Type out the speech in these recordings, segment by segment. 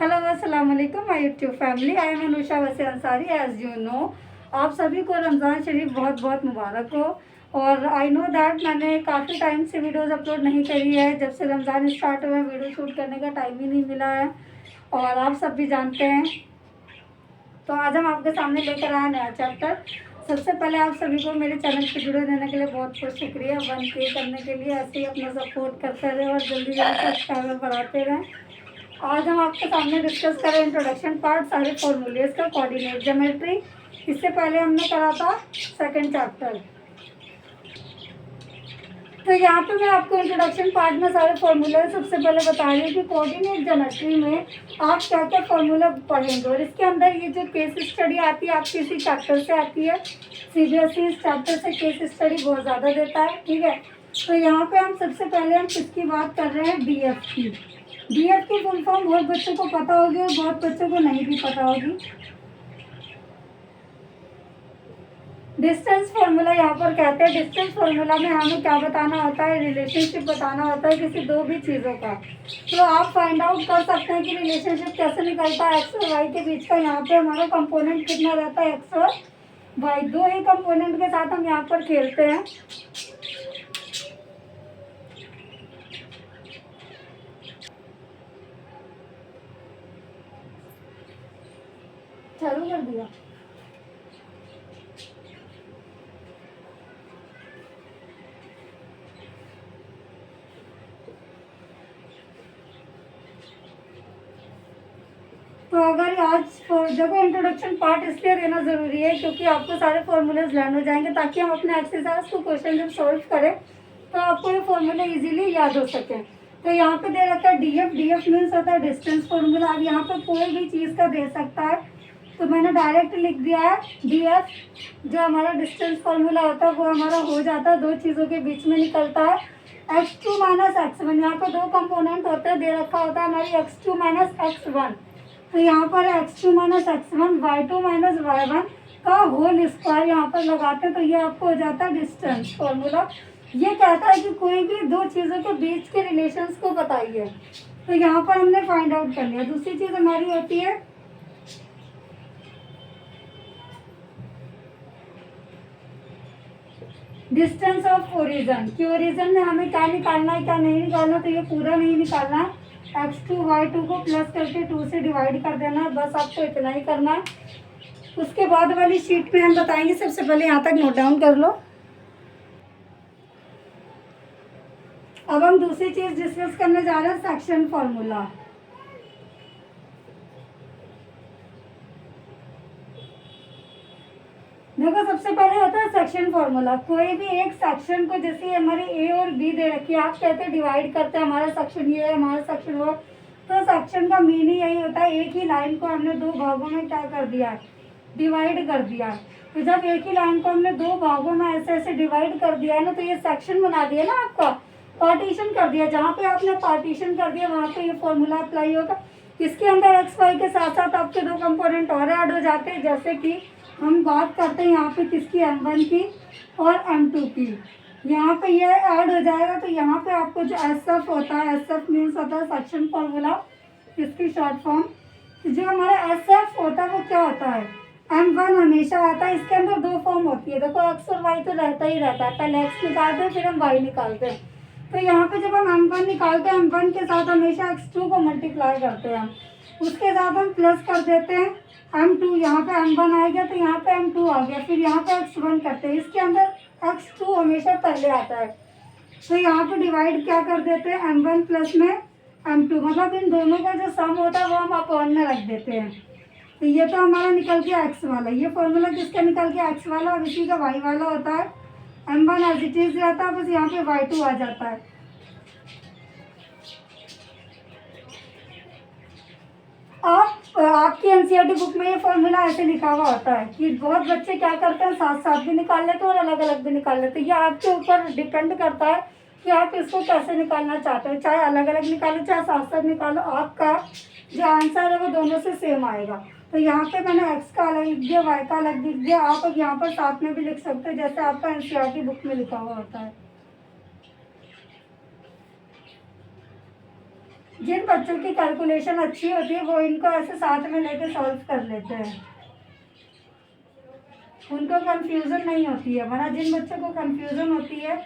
Hello अस्सलाम वालेकुम my YouTube family. I am Anusha वसी अंसारी। एज यू नो, आप सभी को रमज़ान शरीफ बहुत बहुत मुबारक हो। और आई नो दैट मैंने काफ़ी टाइम से वीडियोज़ अपलोड नहीं करी है। जब से रमज़ान स्टार्ट हुआ है वीडियो शूट करने का टाइम ही नहीं मिला है, और आप सब भी जानते हैं। तो आज हम आपके सामने लेकर आए नया चैप्टर। सबसे पहले आप सभी को मेरे चैनल पर जुड़े रहने के लिए बहुत बहुत शुक्रिया। 1K करने के लिए ऐसे ही अपना सपोर्ट करते रहे और जल्दी जल्दी सब्सक्राइबर बढ़ाते रहें। आज हम आपके सामने डिस्कस करें इंट्रोडक्शन पार्ट, सारे फॉर्मूलेज का, कोऑर्डिनेट ज्योमेट्री। इससे पहले हमने करा था सेकंड चैप्टर। तो यहाँ पे मैं आपको इंट्रोडक्शन पार्ट में सारे फॉर्मूले सबसे पहले बता रही हूँ कि कोऑर्डिनेट ज्योमेट्री में आप क्या क्या फॉर्मूला पढ़ेंगे। और इसके अंदर ये जो केस स्टडी आती है आपकी इसी चैप्टर से आती है। सीबीएसई इस चैप्टर से केस स्टडी बहुत ज़्यादा देता है, ठीक है। तो यहाँ पे हम सबसे पहले हम किसकी बात कर रहे हैं, डीएफ की। डीएफ की फुल फॉर्म बहुत बच्चों को पता होगी और बहुत बच्चों को नहीं भी पता होगी। डिस्टेंस फार्मूला यहाँ पर कहते हैं। डिस्टेंस फार्मूला में हमें क्या बताना होता है, रिलेशनशिप बताना होता है किसी दो भी चीज़ों का। तो आप फाइंड आउट कर सकते हैं कि रिलेशनशिप कैसे निकलता है एक्स और वाई के बीच का। यहाँ पे हमारा कंपोनेंट कितना रहता है, एक्स और वाई। दो ही कंपोनेंट के साथ हम यहाँ पर खेलते हैं। चालू कर दिया। तो अगर आज देखो इंट्रोडक्शन पार्ट इसलिए देना ज़रूरी है क्योंकि आपको सारे फॉर्मूलेज लर्न हो जाएंगे, ताकि हम अपने एक्सरसाइज को क्वेश्चन जब सॉल्व करें तो आपको ये फॉर्मूले इजीली याद हो सके। तो यहाँ पे दे रखा है डीएफ। डीएफ मीन्स होता है डिस्टेंस फॉर्मूला। अब यहाँ पे कोई भी चीज़ का दे सकता है, तो मैंने डायरेक्ट लिख दिया है डीएफ। जो हमारा डिस्टेंस फॉर्मूला होता है वो हमारा हो जाता है, दो चीज़ों के बीच में निकलता है, x2 माइनस x1। यहाँ पे दो कंपोनेंट होते हैं, दे रखा होता है हमारी x2 माइनस x1। तो यहाँ पर x2 minus x1, y2 minus y1 का होल स्क्वायर यहाँ पर लगाते हैं, तो ये आपको हो जाता है डिस्टेंस फॉर्मूला। ये कहता है कि कोई भी दो चीज़ों के बीच के रिलेशंस को बताइए। तो यहाँ पर हमने फाइंड आउट कर लिया। दूसरी चीज़ हमारी होती है डिस्टेंस ऑफ ओरिजन। कि ओरिजन में हमें क्या निकालना है क्या नहीं निकालना। तो ये पूरा नहीं निकालना है, x2 y2 को प्लस करके 2 से डिवाइड कर देना है, बस आपको इतना ही करना है। उसके बाद वाली शीट में हम बताएंगे। सबसे पहले यहाँ तक नोट डाउन कर लो। अब हम दूसरी चीज़ डिस्कस करने जा रहे हैं, सेक्शन फॉर्मूला। देखो सबसे पहले होता है सेक्शन फॉर्मूला। कोई भी एक सेक्शन को, जैसे हमारे ए और बी दे रखी है, आप कहते हैं डिवाइड करते हैं, हमारा सेक्शन ये है हमारा सेक्शन वो। तो सेक्शन का मीनिंग यही होता है, एक ही लाइन को हमने दो भागों में क्या कर दिया है, डिवाइड कर दिया। तो जब एक ही लाइन को हमने दो भागों में ऐसे ऐसे डिवाइड कर दिया है ना, तो ये सेक्शन बना दिया ना, आपका पार्टीशन कर दिया। जहाँ पे आपने पार्टीशन कर दिया वहाँ पे ये फॉर्मूला अप्लाई होगा। इसके अंदर एक्स वाई के साथ साथ आपके दो कंपोनेंट और ऐड हो जाते हैं। जैसे कि हम बात करते हैं यहाँ पे किसकी, M1 की और M2 की। यहाँ पे ये ऐड हो जाएगा। तो यहाँ पे आपको जो SF होता है, SF मीन्स होता है सेक्शन फॉर्मूला, इसकी शॉर्ट फॉर्म। जो हमारा SF होता है वो क्या होता है, M1 हमेशा आता है। इसके अंदर दो फॉर्म होती है, देखो x और y तो रहता ही रहता है। पहले x निकालते हैं फिर हम y निकालते हैं। तो यहाँ पे जब हम M1 निकालते हैं, M1 के साथ हमेशा x2 को मल्टीप्लाई करते हैं, उसके साथ हम प्लस कर देते हैं M2। यहाँ पे M1 आ गया तो यहाँ पे M2 आ गया, फिर यहाँ पे x1 करते हैं। इसके अंदर x2 हमेशा पहले आता है, तो यहाँ पे डिवाइड क्या कर देते हैं, M1 प्लस में M2। मतलब इन दोनों का जो सम होता है वो हम अपॉन में रख देते हैं। तो ये तो हमारा निकल गया x वाला। ये फॉर्मूला किसका निकल गया, x वाला। और इसी का y वाला होता है। M1 एज इट इज रहता है, बस यहाँ पे y2 आ जाता है। आपकी एनसीईआरटी बुक में ये फॉर्मूला ऐसे लिखा हुआ होता है कि बहुत बच्चे क्या करते हैं, साथ साथ भी निकाल लेते हैं और अलग अलग भी निकाल लेते हैं। ये आपके ऊपर डिपेंड करता है कि आप इसको कैसे निकालना चाहते हो, चाहे अलग अलग निकालो चाहे साथ साथ निकालो, आपका जो आंसर है वो दोनों से सेम आएगा। तो यहाँ पे मैंने x का अलग लिख दिया, y का अलग लिख दिया। आप अब यहाँ पर साथ में भी लिख सकते हो जैसे आपका एनसीईआरटी बुक में लिखा हुआ होता है। जिन बच्चों की कैलकुलेशन अच्छी होती है वो इनको ऐसे साथ में लेके सॉल्व कर लेते हैं, उनको कंफ्यूजन नहीं होती है। वरना जिन बच्चों को कंफ्यूजन होती है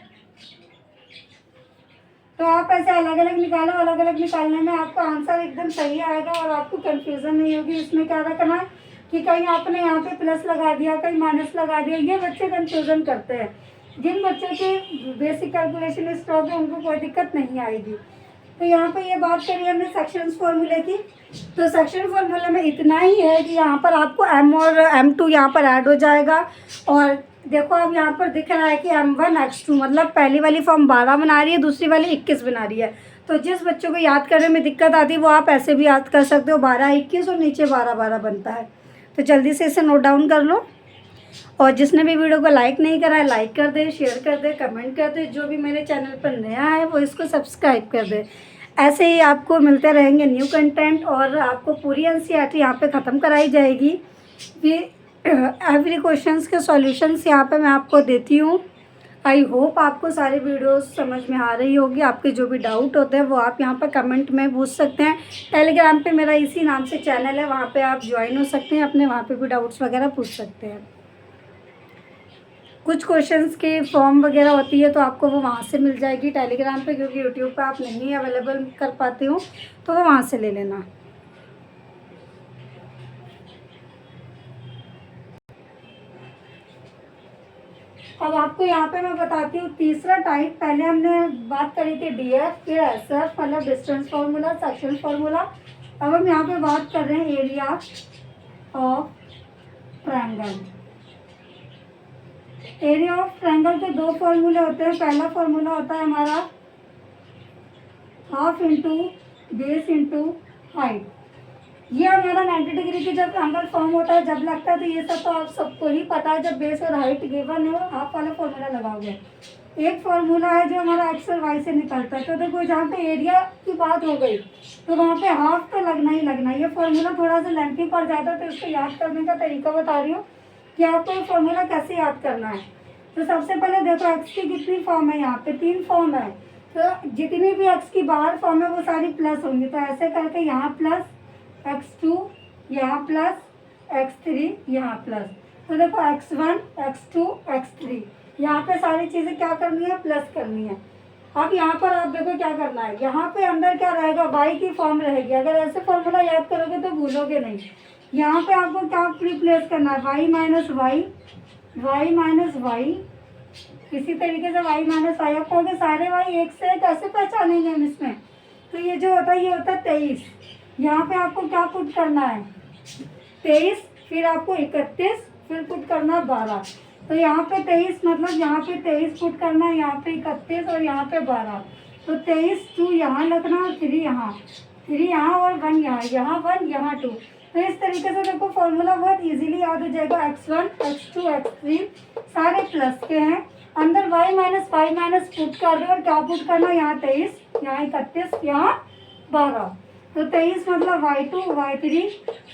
तो आप ऐसे अलग अलग निकालो, अलग अलग निकालने में आपका आंसर एकदम सही आएगा और आपको कंफ्यूजन नहीं होगी। इसमें क्या रखना है कि कहीं आपने यहाँ पे प्लस लगा दिया, कहीं माइनस लगा दिया, ये बच्चे कंफ्यूजन करते हैं। जिन बच्चों की बेसिक कैलकुलेशन स्ट्रॉन्ग है उनको कोई दिक्कत नहीं आएगी। तो यहाँ पे ये बात करी हमने सेक्शन फॉर्मूले की। तो सेक्शन फॉर्मूले में इतना ही है कि यहाँ पर आपको m और m2 यहाँ पर ऐड हो जाएगा। और देखो अब यहाँ पर दिख रहा है कि m1 x2 मतलब पहली वाली फॉर्म 12 बना रही है, दूसरी वाली 21 बना रही है। तो जिस बच्चों को याद करने में दिक्कत आती है वो आप ऐसे भी याद कर सकते हो, 12 21 और नीचे 12 12 बनता है। तो जल्दी से इसे नोट डाउन कर लो। और जिसने भी वीडियो को लाइक नहीं करा है लाइक कर दे, शेयर कर दे, कमेंट कर दे। जो भी मेरे चैनल पर नया है वो इसको सब्सक्राइब कर दे। ऐसे ही आपको मिलते रहेंगे न्यू कंटेंट और आपको पूरी एनसीईआरटी यहाँ पे ख़त्म कराई जाएगी। ये एवरी क्वेश्चंस के सॉल्यूशंस यहाँ पे मैं आपको देती हूँ। आई होप आपको सारी वीडियोस समझ में आ रही होगी। आपके जो भी डाउट होते हैं वो आप यहाँ पर कमेंट में पूछ सकते हैं। टेलीग्राम पे मेरा इसी नाम से चैनल है, वहाँ पे आप ज्वाइन हो सकते हैं, अपने वहाँ पे भी डाउट्स वगैरह पूछ सकते हैं। कुछ क्वेश्चंस के फॉर्म वगैरह होती है तो आपको वो वहाँ से मिल जाएगी टेलीग्राम पे, क्योंकि यूट्यूब पे आप नहीं अवेलेबल कर पाते हो तो वो वहाँ से ले लेना। अब आपको यहाँ पे मैं बताती हूँ तीसरा टाइप। पहले हमने बात करी थी डीएफ, फिर एसएफ मतलब डिस्टेंस फार्मूला, सेक्शन फार्मूला। अब हम यहाँ पे बात कर रहे हैं area of triangle. Area of triangle के दो फॉर्मूले होते हैं। पहला फॉर्मूला होता है हमारा half into base into height. ये हमारा 90 डिग्री की जब एंगल फॉर्म होता है, जब लगता है, तो ये सब तो आप सबको ही पता है। जब बेस और हाइट गिवन है और हाफ वाला फॉर्मूला लगाओगे। एक फॉर्मूला है जो हमारा एक्स और वाई से निकलता है। तो देखो जहाँ पे एरिया की बात हो गई तो वहाँ पे हाफ तो लगना ही लगना। ये फॉर्मूला थोड़ा सा लेंथी पड़ जाता है तो इसको याद करने का तरीका बता रही हूँ कि आपको ये फॉर्मूला कैसे याद करना है। तो सबसे पहले देखो एक्स की कितनी फॉर्म है, यहाँ पे 3 फॉर्म है। तो जितनी भी एक्स की बाहर फॉर्म है वो सारी प्लस होंगी। तो ऐसे करके यहाँ प्लस x2, यहाँ प्लस x3, यहाँ प्लस। तो देखो x1 x2 x3 यहाँ पे सारी चीज़ें क्या करनी है, प्लस करनी है। अब यहाँ पर आप देखो क्या करना है, यहाँ पे अंदर क्या रहेगा, y की फॉर्म रहेगी। अगर ऐसे फॉर्मूला याद करोगे तो भूलोगे नहीं। यहाँ पे आपको क्या रिप्लेस करना है, y minus y, y minus y. इसी तरीके से y माइनस वाई। आप कहोगे सारे y एक से कैसे पहचानेंगे हम इसमें। तो ये जो होता है ये होता है 23। यहाँ पे आपको क्या पुट करना है, 23, फिर आपको 31, फिर पुट करना 12। तो यहाँ पे 23 मतलब यहाँ पे 23 पुट करना है, यहाँ पे 31 और यहाँ पे 12। तो 23 2 यहाँ लगना और 3 यहाँ, 3 यहाँ और 1 यहाँ, यहाँ 1 यहाँ 2। तो इस तरीके से देखो फॉर्मूला बहुत इजीली याद हो जाएगा। x1 x2 x3 सारे प्लस के हैं। अंदर y minus y minus put कर दो और क्या पुट करना, यहाँ 23, यहाँ 31, यहाँ 12। तो 23 मतलब y2 y3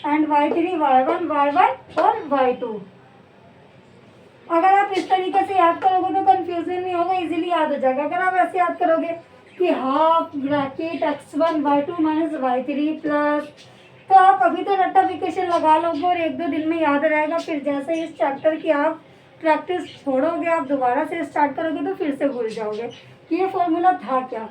and y3 y1 y1 और y2। अगर आप इस तरीके से याद करोगे तो कंफ्यूजन नहीं होगा, इजीली याद हो जाएगा। अगर आप ऐसे याद करोगे कि half bracket x1 y2 minus y3 plus, तो आप अभी तो रट्टाफिकेशन लगा लोगे और 1-2 दिन में याद रहेगा। फिर जैसे इस चैप्टर की आप प्रैक्टिस छोड़ोगे, आप दोबारा से स्टार्ट करोगे तो फिर से भूल जाओगे कि ये फॉर्मूला था क्या।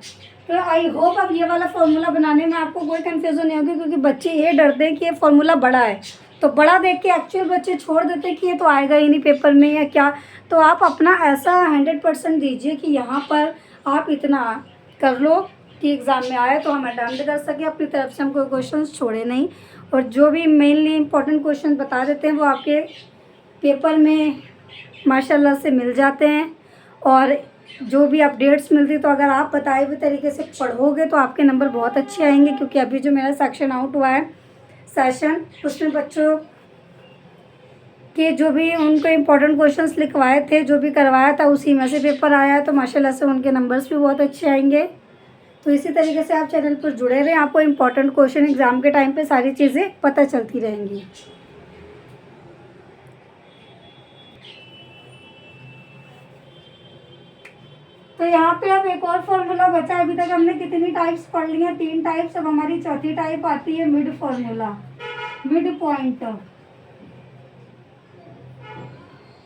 तो आई होप अब ये वाला फॉर्मूला बनाने में आपको कोई कंफ्यूजन नहीं होगी, क्योंकि बच्चे ये डरते हैं कि ये फॉर्मूला बड़ा है तो बड़ा देख के एक्चुअल बच्चे छोड़ देते हैं कि ये तो आएगा ही नहीं पेपर में या क्या। तो आप अपना ऐसा 100% दीजिए कि यहाँ पर आप इतना कर लो कि एग्ज़ाम में आए तो हम अटेम्प्ट कर सके। अपनी तरफ से हम कोई क्वेश्चन छोड़े नहीं और जो भी मेनली इंपॉर्टेंट क्वेश्चन बता देते हैं वो आपके पेपर में माशाल्लाह से मिल जाते हैं। और जो भी अपडेट्स मिलती तो अगर आप बताए हुए तरीके से पढ़ोगे तो आपके नंबर बहुत अच्छे आएंगे। क्योंकि अभी जो मेरा सेक्शन आउट हुआ है सेशन, उसमें बच्चों के जो भी उनको इम्पोर्टेंट क्वेश्चंस लिखवाए थे, जो भी करवाया था उसी में से पेपर आया है, तो माशाल्लाह से उनके नंबर्स भी बहुत अच्छे आएंगे। तो इसी तरीके से आप चैनल पर जुड़े रहें, आपको इम्पोर्टेंट क्वेश्चन एग्ज़ाम के टाइम पे सारी चीज़ें पता चलती रहेंगी। तो यहाँ पे अब एक और फॉर्मूला बचा है। अभी तक हमने कितनी टाइप्स पढ़ ली हैं? 3 टाइप्स। अब हमारी चौथी टाइप आती है मिड फॉर्मूला, मिड पॉइंट।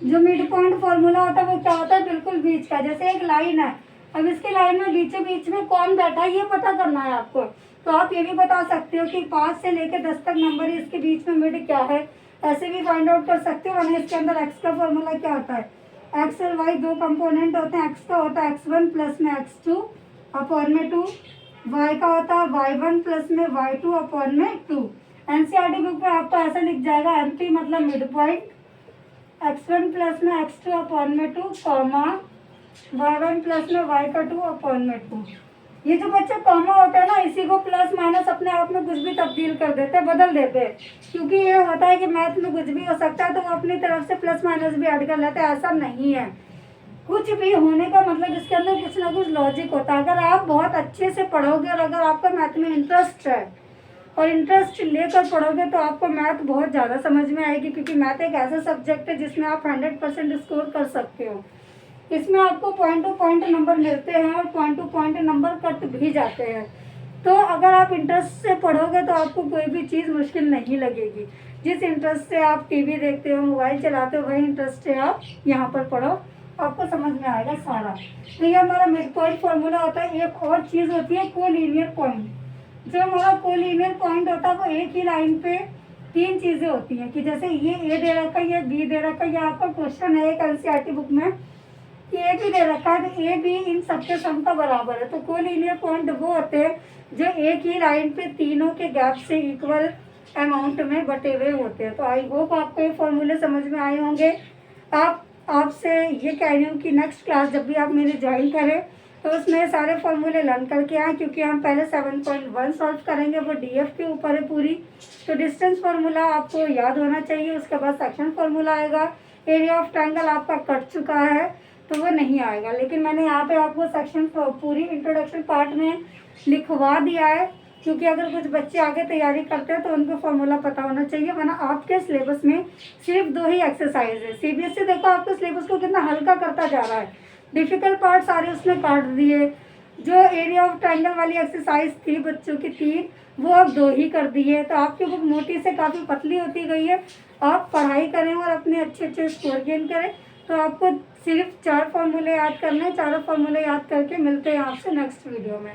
जो मिड पॉइंट फॉर्मूला होता है वो क्या होता है? बिल्कुल बीच का। जैसे एक लाइन है, अब इसकी लाइन में बीचों बीच में कौन बैठा है ये पता करना है आपको। तो आप ये भी बता सकते हो कि 5 से लेकर 10 तक नंबर है, इसके बीच में मिड क्या है, ऐसे भी फाइंड आउट कर सकते हो। वरना इसके अंदर एक्स का फॉर्मूला क्या होता है? एक्स और वाई दो कंपोनेंट होते हैं। एक्स का होता है x1 प्लस में x2 अपॉन में 2। वाई का होता है y1 प्लस में y2 अपॉन में 2। एनसीईआरटी बुक में आपको ऐसा लिख जाएगा, एमपी मतलब मिड पॉइंट, x1 प्लस में x2 अपॉन में 2 कॉमा y1 प्लस में y का 2 अपॉन में 2। ये जो बच्चे कॉमा होता है ना, इसी को प्लस माइनस अपने आप में कुछ भी तब्दील कर देते हैं, बदल देते हैं। क्योंकि ये होता है कि मैथ में कुछ भी हो सकता है, तो वो अपनी तरफ से प्लस माइनस भी ऐड कर लेते हैं। ऐसा नहीं है, कुछ भी होने का मतलब इसके अंदर कुछ ना कुछ लॉजिक होता है। अगर आप बहुत अच्छे से पढ़ोगे और अगर आपका मैथ में इंटरेस्ट है और इंटरेस्ट लेकर पढ़ोगे तो आपको मैथ बहुत ज़्यादा समझ में आएगी। क्योंकि मैथ एक ऐसा सब्जेक्ट है जिसमें आप 100% स्कोर कर सकते हो। इसमें आपको पॉइंट टू पॉइंट नंबर मिलते हैं और point two point number cut भी जाते हैं। तो अगर आप इंटरेस्ट से पढ़ोगे तो आपको कोई भी चीज़ मुश्किल नहीं लगेगी। जिस इंटरेस्ट से आप टीवी देखते हो, मोबाइल चलाते हो, वही इंटरेस्ट से आप यहाँ पर पढ़ो, आपको समझ में आएगा सारा। तो ये हमारा मिड पॉइंट फॉर्मूला होता है। एक और चीज़ होती है कोलिनियर पॉइंट। जो हमारा कोलिनियर पॉइंट होता है वो एक ही लाइन पे 3 चीज़ें होती हैं। कि जैसे ये ए दे रखा है, ये बी दे रखा है, ये आपका क्वेश्चन है एक एनसीईआरटी बुक में कि ए भी दे रखा है, तो ए बी इन सबके सम का बराबर है। तो कोलिनियर पॉइंट वो होते हैं जो एक ही लाइन पे तीनों के गैप से इक्वल अमाउंट में बटे हुए होते हैं। तो आई होप आपको ये फॉर्मूले समझ में आए होंगे। आपसे ये कह रही हूँ कि नेक्स्ट क्लास जब भी आप मेरे ज्वाइन करें तो उसमें सारे फॉर्मूले लर्न करके आए। क्योंकि हम पहले 7.1 सॉल्व करेंगे, वो डीएफ के ऊपर है पूरी। तो डिस्टेंस फार्मूला आपको याद होना चाहिए। उसके बाद सेक्शन फार्मूला आएगा। एरिया ऑफ ट्रायंगल आपका कट चुका है तो वो नहीं आएगा, लेकिन मैंने यहाँ पे आपको सेक्शन पूरी इंट्रोडक्शन पार्ट में लिखवा दिया है। क्योंकि अगर कुछ बच्चे आगे तैयारी करते हैं तो उनको फॉर्मूला पता होना चाहिए। वरना आपके सिलेबस में सिर्फ 2 ही एक्सरसाइज है। सीबीएसई देखो आपके सिलेबस को कितना हल्का करता जा रहा है, डिफिकल्ट पार्ट सारे उसने काट दिए। जो एरिया ऑफ ट्रायंगल वाली एक्सरसाइज थी बच्चों की 3, वो अब 2 ही कर दी है। तो आपकी बुक मोटी से काफ़ी पतली होती गई है। आप पढ़ाई करें और अपने अच्छे स्कोर गेन करें। तो आपको सिर्फ 4 फॉर्मूले याद करने हैं। चारों फॉर्मूले याद करके मिलते हैं आपसे नेक्स्ट वीडियो में।